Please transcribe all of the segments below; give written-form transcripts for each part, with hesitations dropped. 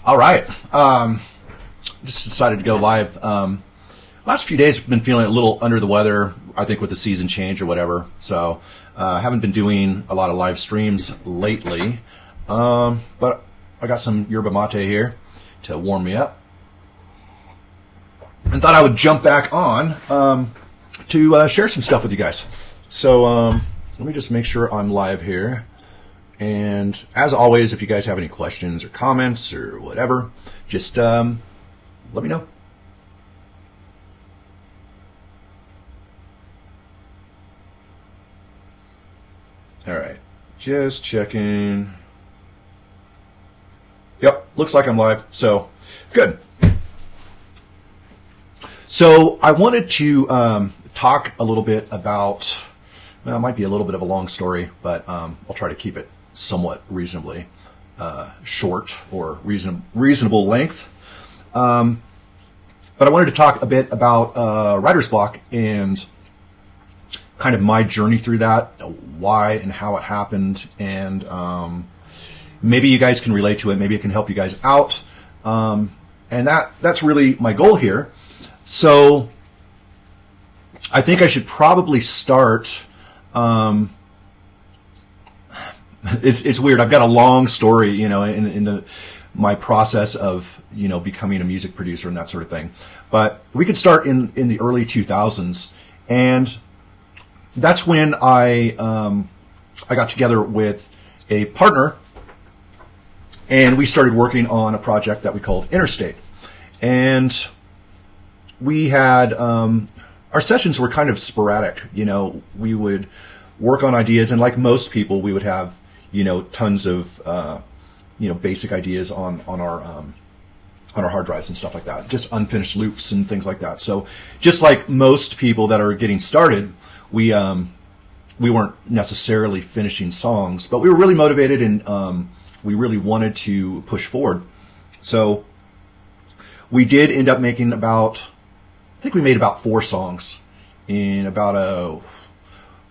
All right. Just decided to go live. Last few days, I've been feeling a little under the weather, I think with the season change or whatever. So I haven't been doing a lot of live streams lately. But I got some yerba mate here to warm me up. And thought I would jump back on to share some stuff with you guys. So let me just make sure I'm live here. And as always, if you guys have any questions or comments or whatever, just let me know. All right, just checking. Yep, looks like I'm live, so good. So I wanted to talk a little bit about, well, it might be a little bit of a long story, but I'll try to keep it somewhat reasonably short or reasonable length. But I wanted to talk a bit about writer's block and kind of my journey through that, why and how it happened, and maybe you guys can relate to it, maybe it can help you guys out. And that's really my goal here. So I think I should probably start. It's weird. I've got a long story, in my process of, becoming a music producer and that sort of thing. But we could start in the early 2000s, and that's when I got together with a partner, and we started working on a project that we called Interstate. And we had our sessions were kind of sporadic. We would work on ideas, and like most people, we would have tons of basic ideas on our hard drives and stuff like that, just unfinished loops and things like that. So just like most people that are getting started, we weren't necessarily finishing songs, but we were really motivated, and we really wanted to push forward. So we did end up making I think we made about 4 songs in about a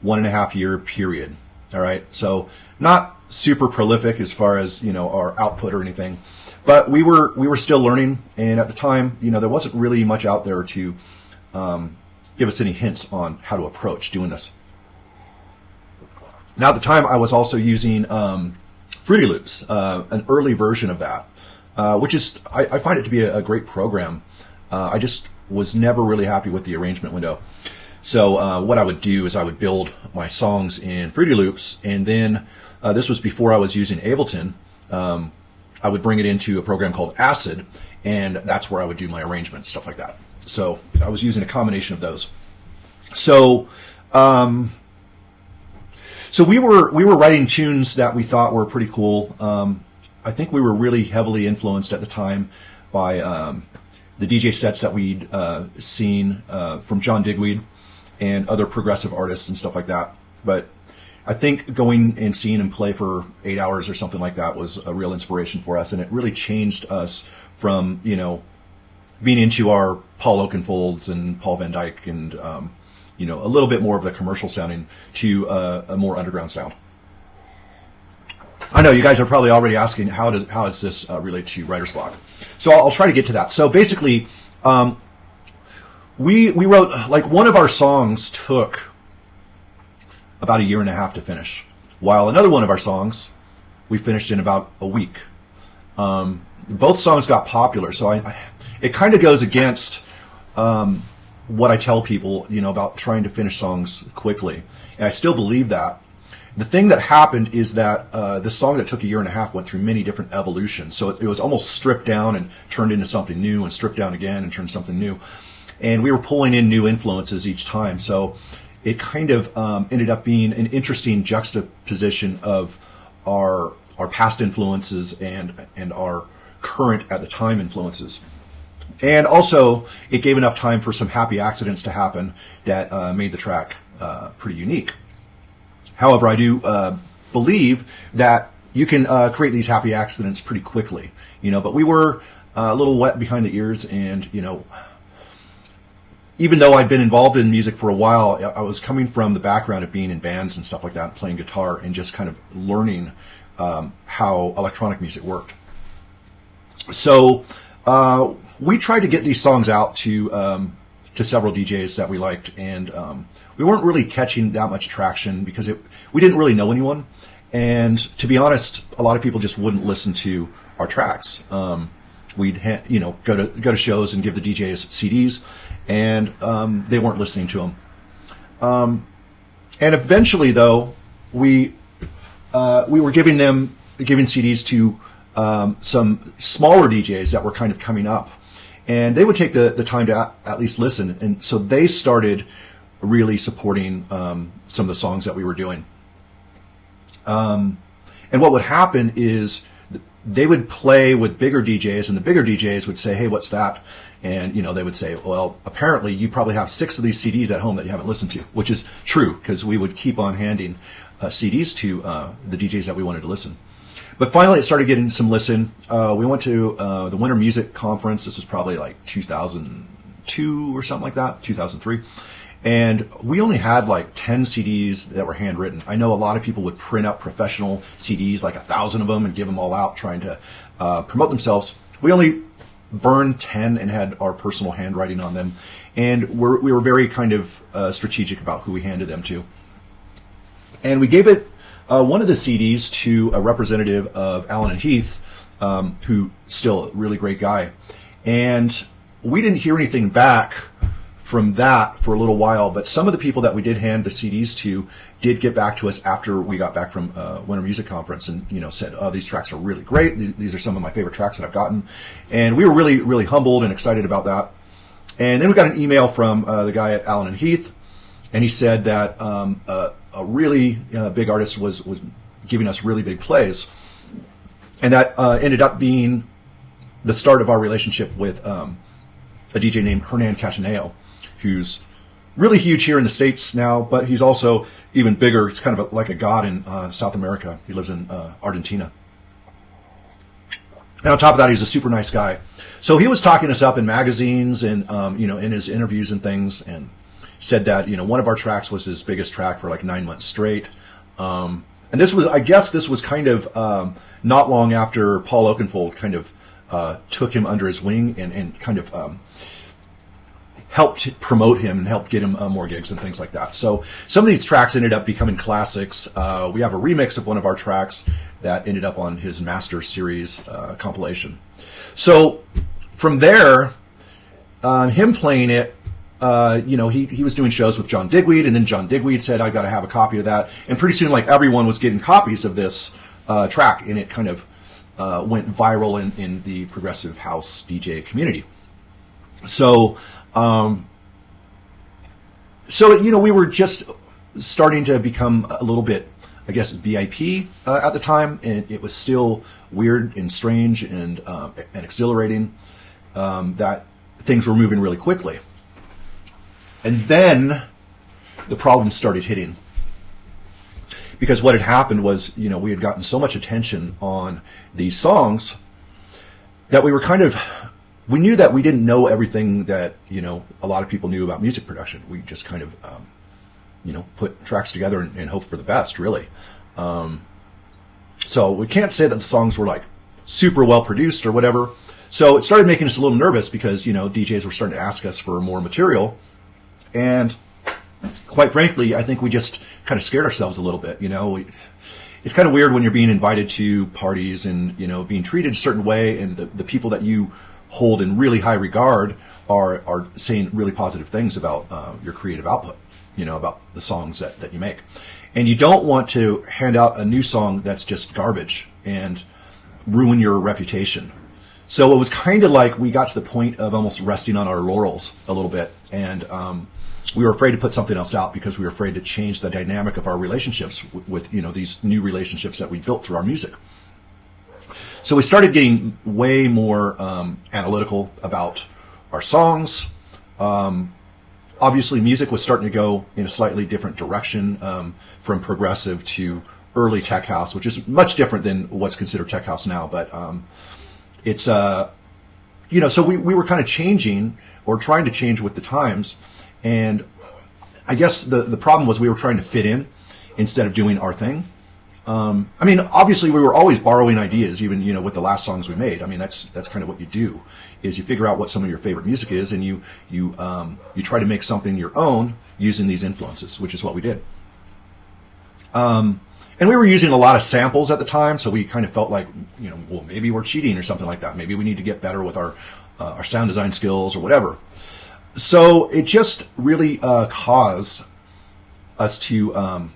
1.5 year period. All right. So not super prolific as far as, our output or anything, but we were still learning. And at the time, there wasn't really much out there to give us any hints on how to approach doing this. Now at the time I was also using Fruity Loops, an early version of that, which is, I find it to be a great program. I just was never really happy with the arrangement window. So what I would do is I would build my songs in Fruity Loops, and then this was before I was using Ableton. I would bring it into a program called Acid, and that's where I would do my arrangements, stuff like that. So I was using a combination of those. So so we were writing tunes that we thought were pretty cool. I think we were really heavily influenced at the time by the DJ sets that we'd seen from John Digweed and other progressive artists and stuff like that. But I think going and seeing him play for 8 hours or something like that was a real inspiration for us, and it really changed us from, being into our Paul Oakenfolds and Paul Van Dyke and, a little bit more of the commercial sounding to a more underground sound. I know you guys are probably already asking, how does this relate to writer's block? So I'll try to get to that. So basically, we wrote, like, one of our songs took about 1.5 years to finish, while another one of our songs we finished in about a week. Both songs got popular, so it kind of goes against what I tell people, about trying to finish songs quickly, and I still believe that. The thing that happened is that the song that took 1.5 years went through many different evolutions. So it was almost stripped down and turned into something new, and stripped down again and turned something new. And we were pulling in new influences each time. So it kind of ended up being an interesting juxtaposition of our past influences and our current at the time influences. And also, it gave enough time for some happy accidents to happen that made the track pretty unique. However, I do believe that you can create these happy accidents pretty quickly, but we were a little wet behind the ears, and, even though I'd been involved in music for a while, I was coming from the background of being in bands and stuff like that, playing guitar, and just kind of learning how electronic music worked. So we tried to get these songs out to several DJs that we liked, and we weren't really catching that much traction because we didn't really know anyone. And to be honest, a lot of people just wouldn't listen to our tracks. We'd go to shows and give the DJs CDs, and they weren't listening to them. And eventually, though, we were giving CDs to some smaller DJs that were kind of coming up, and they would take the time to at least listen. And so they started really supporting some of the songs that we were doing. And what would happen is they would play with bigger DJs, and the bigger DJs would say, "Hey, what's that?" And they would say, "Well, apparently you probably have 6 of these CDs at home that you haven't listened to," which is true because we would keep on handing CDs to the DJs that we wanted to listen. But finally, it started getting some listen. We went to the Winter Music Conference. This was probably like 2002 or something like that, 2003. And we only had like 10 CDs that were handwritten. I know a lot of people would print out professional CDs, like 1,000 of them, and give them all out trying to promote themselves. We only burned 10 and had our personal handwriting on them. And we were very kind of strategic about who we handed them to. And we gave it one of the CDs to a representative of Allen and Heath, who still a really great guy. And we didn't hear anything back from that for a little while, but some of the people that we did hand the CDs to did get back to us after we got back from Winter Music Conference, and said, "Oh, these tracks are really great. These are some of my favorite tracks that I've gotten," and we were really, really humbled and excited about that. And then we got an email from the guy at Allen and Heath, and he said that a really big artist was giving us really big plays, and that ended up being the start of our relationship with a DJ named Hernan Cataneo, who's really huge here in the States now, but he's also even bigger. He's kind of like a god in South America. He lives in Argentina. And on top of that, he's a super nice guy. So he was talking us up in magazines and, in his interviews and things, and said that, one of our tracks was his biggest track for like 9 months straight. And this was kind of not long after Paul Oakenfold kind of took him under his wing and kind of helped promote him and helped get him more gigs and things like that. So some of these tracks ended up becoming classics. We have a remix of one of our tracks that ended up on his Master Series compilation. So from there, him playing it, he was doing shows with John Digweed, and then John Digweed said, "I got to have a copy of that." And pretty soon, like, everyone was getting copies of this track, and it kind of went viral in the progressive house DJ community. So, we were just starting to become a little bit, I guess, VIP at the time, and it was still weird and strange and exhilarating that things were moving really quickly. And then the problems started hitting. Because what had happened was, we had gotten so much attention on these songs that we knew that we didn't know everything that, a lot of people knew about music production. We just kind of, put tracks together and hope for the best, really. So we can't say that the songs were like super well produced or whatever. So it started making us a little nervous because, DJs were starting to ask us for more material. And quite frankly, I think we just kind of scared ourselves a little bit. It's kind of weird when you're being invited to parties and, being treated a certain way, and the people that you hold in really high regard are saying really positive things about your creative output, about the songs that you make. And you don't want to hand out a new song that's just garbage and ruin your reputation. So it was kind of like we got to the point of almost resting on our laurels a little bit, and we were afraid to put something else out because we were afraid to change the dynamic of our relationships with these new relationships that we built through our music. So we started getting way more analytical about our songs. Obviously, music was starting to go in a slightly different direction, from progressive to early tech house, which is much different than what's considered tech house now. But it's so we were kind of changing or trying to change with the times. And I guess the problem was we were trying to fit in instead of doing our thing. I mean, obviously we were always borrowing ideas, even, with the last songs we made. I mean, that's kind of what you do, is you figure out what some of your favorite music is, and you try to make something your own using these influences, which is what we did. And we were using a lot of samples at the time, so we kind of felt like, well, maybe we're cheating or something like that. Maybe we need to get better with our sound design skills or whatever. So it just really caused us to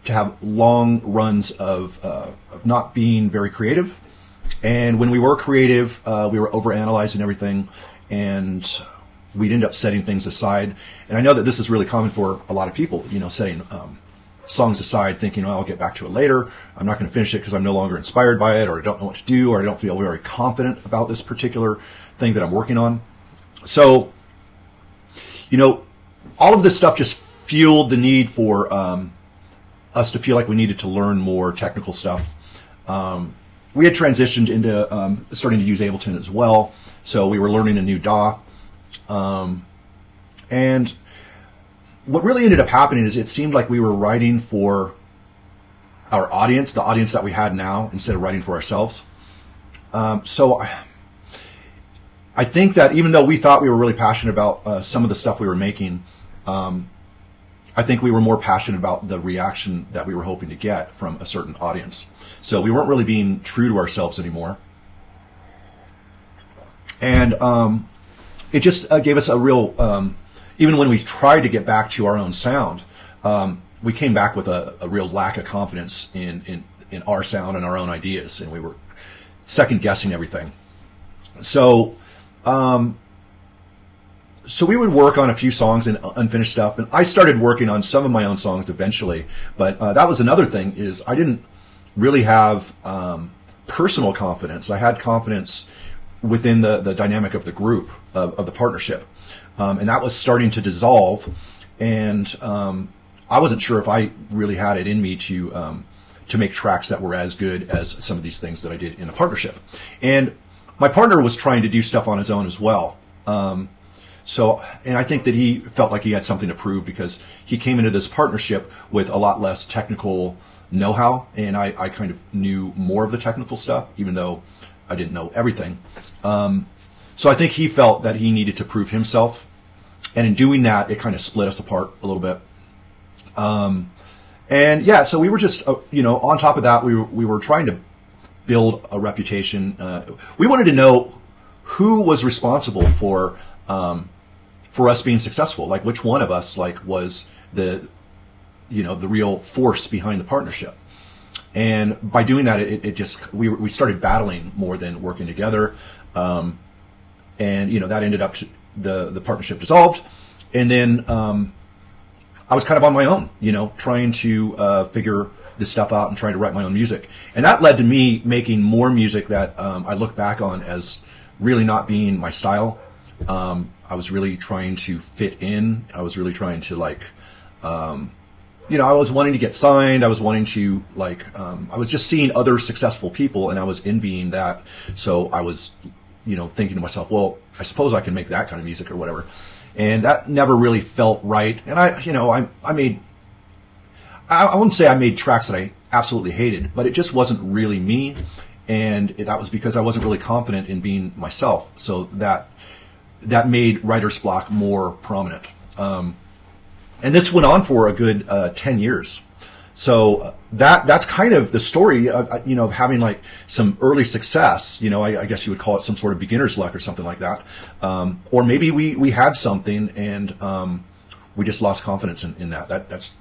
have long runs of not being very creative. And when we were creative, we were overanalyzing everything, and we'd end up setting things aside. And I know that this is really common for a lot of people, setting songs aside, thinking, I'll get back to it later. I'm not going to finish it because I'm no longer inspired by it, or I don't know what to do, or I don't feel very confident about this particular thing that I'm working on. So, all of this stuff just fueled the need for us to feel like we needed to learn more technical stuff. We had transitioned into starting to use Ableton as well, so we were learning a new DAW. And what really ended up happening is it seemed like we were writing for our audience, the audience that we had now, instead of writing for ourselves. So I think that even though we thought we were really passionate about some of the stuff we were making, I think we were more passionate about the reaction that we were hoping to get from a certain audience. So we weren't really being true to ourselves anymore. And it just gave us a real... even when we tried to get back to our own sound, we came back with a real lack of confidence in our sound and our own ideas, and we were second guessing everything. So, so we would work on a few songs and unfinished stuff, and I started working on some of my own songs eventually. But that was another thing, is I didn't really have personal confidence. I had confidence within the dynamic of the group, of the partnership. And that was starting to dissolve, and I wasn't sure if I really had it in me to make tracks that were as good as some of these things that I did in a partnership. And my partner was trying to do stuff on his own as well. And I think that he felt like he had something to prove, because he came into this partnership with a lot less technical know-how, and I kind of knew more of the technical stuff, even though I didn't know everything. So I think he felt that he needed to prove himself. And in doing that, it kind of split us apart a little bit. And yeah, so we were just, on top of that, we were trying to build a reputation. We wanted to know who was responsible for us being successful. Like, which one of us, was the real force behind the partnership. And by doing that, it just, we started battling more than working together. And, that ended up, the partnership dissolved. And then, I was kind of on my own, trying to, figure this stuff out and trying to write my own music. And that led to me making more music that, I look back on as really not being my style. I was really trying to fit in. I was really trying to I was wanting to get signed. I was wanting to I was just seeing other successful people, and I was envying that. So I was, thinking to myself, well, I suppose I can make that kind of music or whatever. And that never really felt right. And I wouldn't say I made tracks that I absolutely hated, but it just wasn't really me. And that was because I wasn't really confident in being myself. So that made writer's block more prominent. And this went on for a good 10 years. So that's kind of the story of having some early success. I guess you would call it some sort of beginner's luck or something like that. Or maybe we had something and we just lost confidence in that. That's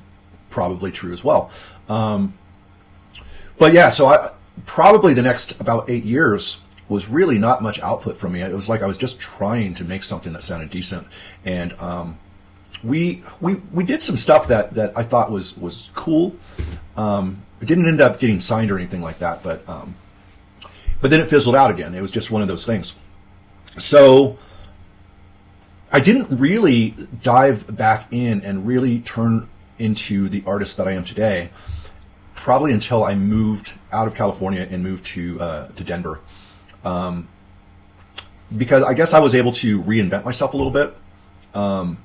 probably true as well. But yeah, so probably the next about 8 years was really not much output from me. It was like I was just trying to make something that sounded decent. And we did some stuff that I thought was cool. It didn't end up getting signed or anything like that, but then it fizzled out again. It was just one of those things. So I didn't really dive back in and really turn into the artist that I am today, probably until I moved out of California and moved to Denver. Because I guess I was able to reinvent myself a little bit. And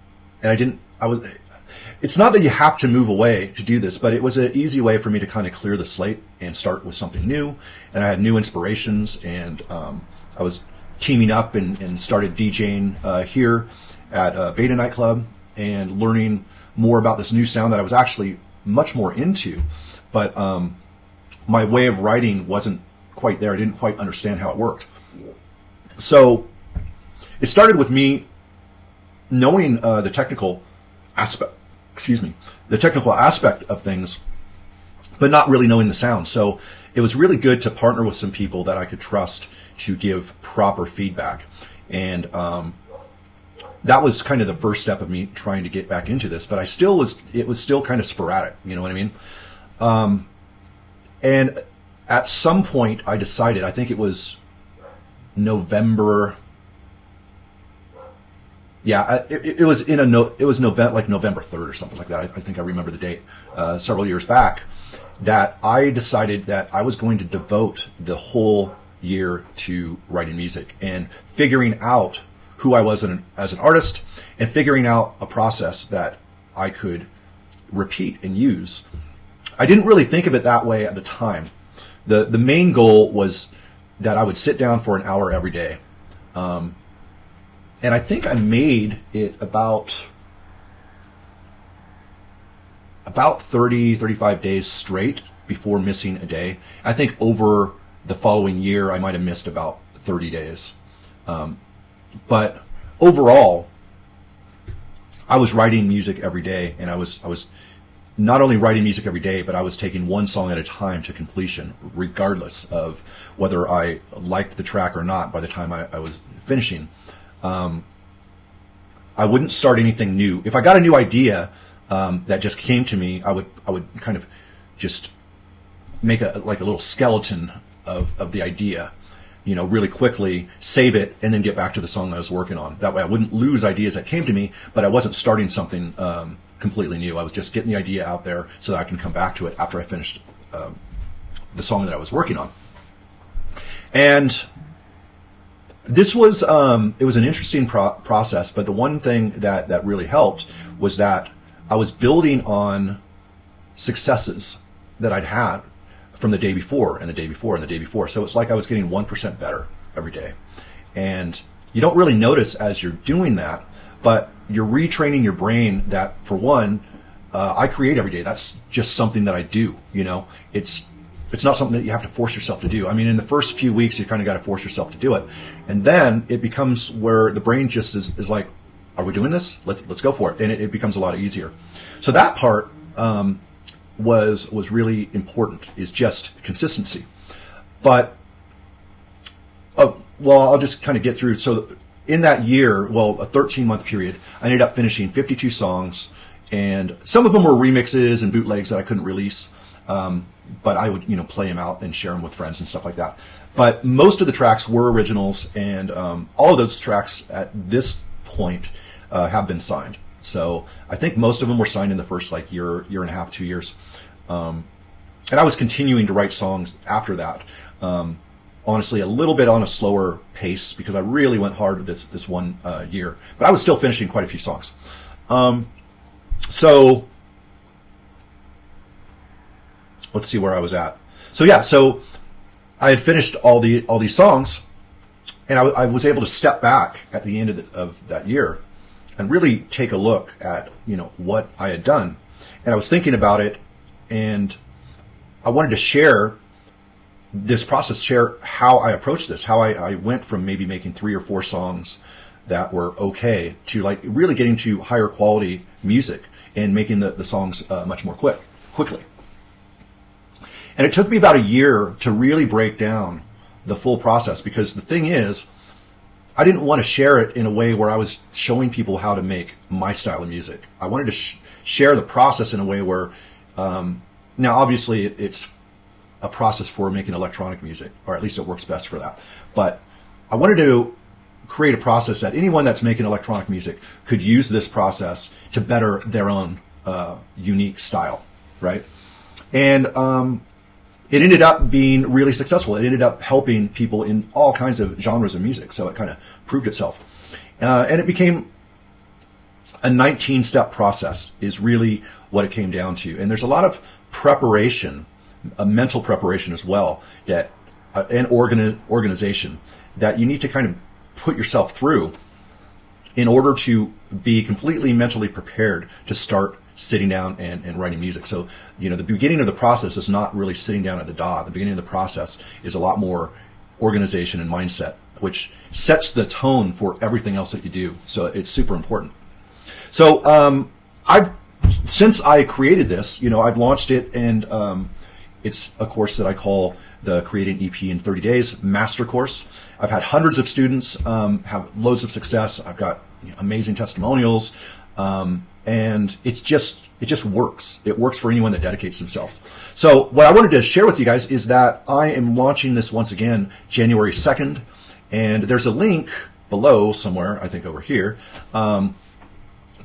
it's not that you have to move away to do this, but it was an easy way for me to kind of clear the slate and start with something new. And I had new inspirations, and I was teaming up and started DJing here at Beta Nightclub and learning more about this new sound that I was actually much more into. But my way of writing wasn't quite there. I didn't quite understand how it worked. So it started with me knowing the technical aspect, the technical aspect of things, but not really knowing the sound. So it was really good to partner with some people that I could trust to give proper feedback. And that was kind of the first step of me trying to get back into this, but it was still kind of sporadic, you know what I mean? And at some point I decided, I think it was November. Yeah, it was it was November 3rd or something like that. I think I remember the date, several years back, that I decided that I was going to devote the whole year to writing music and figuring out who I was as an artist, and figuring out a process that I could repeat and use. I didn't really think of it that way at the time. The main goal was that I would sit down for an hour every day. And I think I made it about 30, 35 days straight before missing a day. I think over the following year, I might have missed about 30 days. But overall, I was writing music every day, and I was not only writing music every day, but I was taking one song at a time to completion, regardless of whether I liked the track or not by the time I was finishing. I wouldn't start anything new. If I got a new idea that just came to me, I would kind of just make a little skeleton of the idea, really quickly, save it, and then get back to the song I was working on. That way I wouldn't lose ideas that came to me, but I wasn't starting something completely new. I was just getting the idea out there so that I can come back to it after I finished the song that I was working on. And this was it was an interesting process, but the one thing that really helped was that I was building on successes that I'd had from the day before and the day before and the day before. So it's like I was getting 1% better every day. And you don't really notice as you're doing that, but you're retraining your brain that, for one, I create every day. That's just something that I do, It's not something that you have to force yourself to do. I mean, in the first few weeks, you kind of got to force yourself to do it. And then it becomes where the brain just is like, are we doing this? Let's go for it. And it becomes a lot easier. So that part was really important, is just consistency. But, I'll just kind of get through. So in that year, a 13-month period, I ended up finishing 52 songs. And some of them were remixes and bootlegs that I couldn't release. But I would, play them out and share them with friends and stuff like that. But most of the tracks were originals, and all of those tracks at this point have been signed. So I think most of them were signed in the first year and a half, 2 years. And I was continuing to write songs after that. Honestly, a little bit on a slower pace because I really went hard with this one year. But I was still finishing quite a few songs. So let's see where I was at. So I had finished all these songs, and I was able to step back at the end of that year and really take a look at what I had done. And I was thinking about it, and I wanted to share this process, share how I approached this, how I went from maybe making 3 or 4 songs that were okay to really getting to higher quality music and making the songs much more quickly. And it took me about a year to really break down the full process, because the thing is, I didn't want to share it in a way where I was showing people how to make my style of music. I wanted to share the process in a way where, now obviously it's a process for making electronic music, or at least it works best for that. But I wanted to create a process that anyone that's making electronic music could use this process to better their own unique style, right? And it ended up being really successful. It ended up helping people in all kinds of genres of music, so it kind of proved itself. And it became a 19-step process is really what it came down to. And there's a lot of preparation, a mental preparation as well, that and organization that you need to kind of put yourself through in order to be completely mentally prepared to start sitting down and writing music. So, the beginning of the process is not really sitting down at the DAW. The beginning of the process is a lot more organization and mindset, which sets the tone for everything else that you do. So it's super important. So since I created this, I've launched it, and it's a course that I call the Create an EP in 30 Days Master Course. I've had hundreds of students have loads of success. I've got amazing testimonials, and it just works. It works for anyone that dedicates themselves. So what I wanted to share with you guys is that I am launching this once again January 2nd, and there's a link below somewhere, I think over here.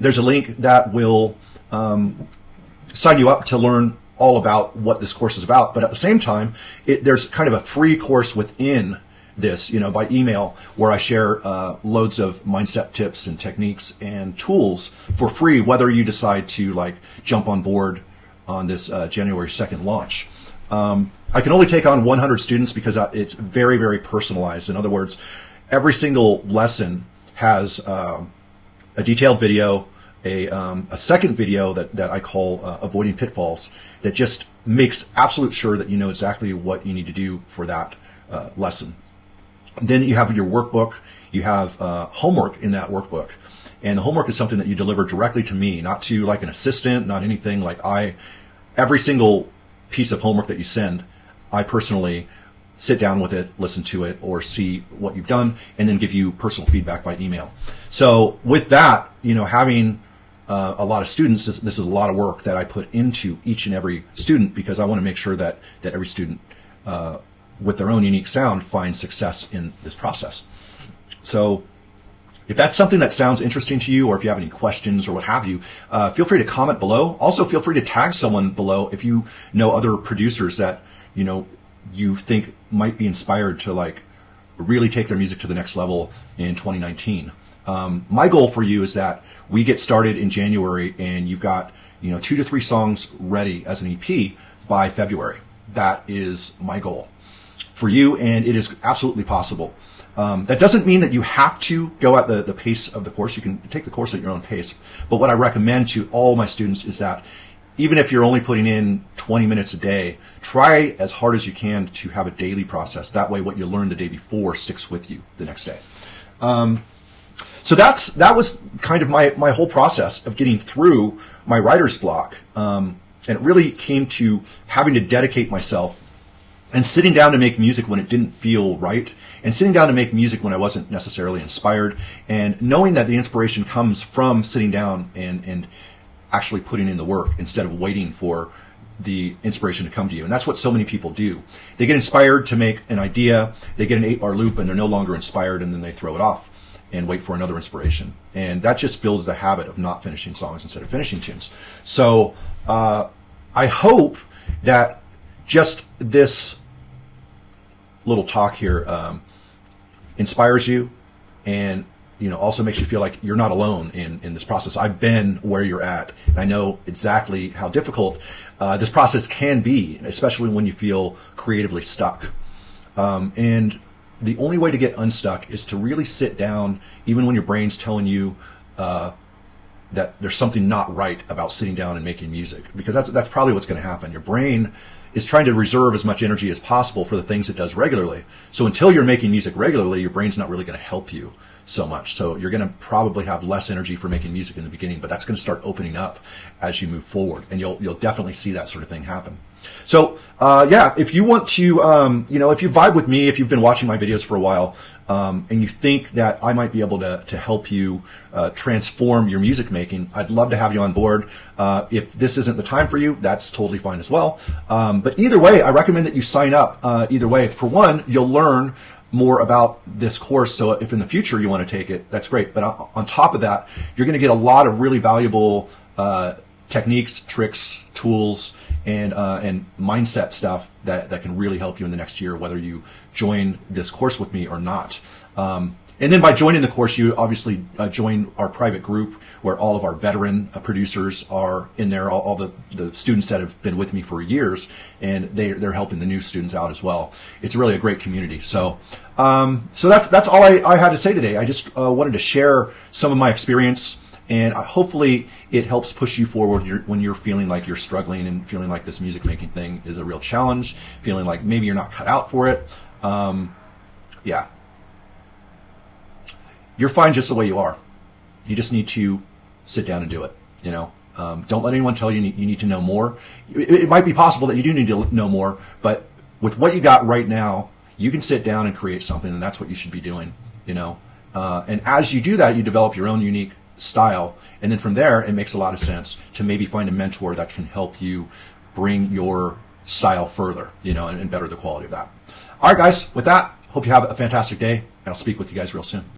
There's a link that will sign you up to learn all about what this course is about. But at the same time, there's kind of a free course within this, by email, where I share loads of mindset tips and techniques and tools for free, whether you decide to jump on board on this January 2nd launch. I can only take on 100 students because it's very, very personalized. In other words, every single lesson has a detailed video, a second video that I call Avoiding Pitfalls, that just makes absolute sure that you know exactly what you need to do for that lesson. Then you have your workbook. You have homework in that workbook. And the homework is something that you deliver directly to me, not to an assistant, not anything. Every single piece of homework that you send, I personally sit down with it, listen to it, or see what you've done, and then give you personal feedback by email. So with that, having a lot of students, this is a lot of work that I put into each and every student, because I want to make sure that every student with their own unique sound finds success in this process. So if that's something that sounds interesting to you, or if you have any questions or what have you, feel free to comment below. Also, feel free to tag someone below if you know other producers that you think might be inspired to really take their music to the next level in 2019. My goal for you is that we get started in January and you've got 2 to 3 songs ready as an EP by February. That is my goal for you, and it is absolutely possible. That doesn't mean that you have to go at the pace of the course. You can take the course at your own pace. But what I recommend to all my students is that even if you're only putting in 20 minutes a day, try as hard as you can to have a daily process. That way what you learned the day before sticks with you the next day. So that was kind of my whole process of getting through my writer's block. And it really came to having to dedicate myself and sitting down to make music when it didn't feel right, and sitting down to make music when I wasn't necessarily inspired, and knowing that the inspiration comes from sitting down and actually putting in the work instead of waiting for the inspiration to come to you. And that's what so many people do. They get inspired to make an idea, they get an 8-bar loop, and they're no longer inspired, and then they throw it off and wait for another inspiration. And that just builds the habit of not finishing songs instead of finishing tunes. So I hope that just this little talk here inspires you, and also makes you feel like you're not alone in this process. I've been where you're at, and I know exactly how difficult this process can be, especially when you feel creatively stuck. And the only way to get unstuck is to really sit down, even when your brain's telling you that there's something not right about sitting down and making music, because that's probably what's going to happen. Your brain is trying to reserve as much energy as possible for the things it does regularly. So until you're making music regularly, your brain's not really going to help you so much. So you're going to probably have less energy for making music in the beginning, but that's going to start opening up as you move forward, and you'll definitely see that sort of thing happen. So yeah, if you want to, if you vibe with me, if you've been watching my videos for a while, and you think that I might be able to help you transform your music making, I'd love to have you on board. If this isn't the time for you, that's totally fine as well. But either way, I recommend that you sign up. Either way, for one, you'll learn more about this course. So if in the future you want to take it, that's great. But on top of that, you're going to get a lot of really valuable techniques, tricks, tools, and mindset stuff that can really help you in the next year, whether you join this course with me or not. And then by joining the course, you obviously join our private group where all of our veteran producers are in there, all the students that have been with me for years, and they're helping the new students out as well. It's really a great community. So that's all I had to say today. I just wanted to share some of my experience, and hopefully it helps push you forward when you're feeling like you're struggling and feeling like this music making thing is a real challenge, feeling like maybe you're not cut out for it. Yeah. You're fine just the way you are. You just need to sit down and do it. Don't let anyone tell you you need to know more. It might be possible that you do need to know more, but with what you got right now, you can sit down and create something, and that's what you should be doing. And as you do that, you develop your own unique style, and then from there, it makes a lot of sense to maybe find a mentor that can help you bring your style further, and better the quality of that. All right, guys. With that, hope you have a fantastic day, and I'll speak with you guys real soon.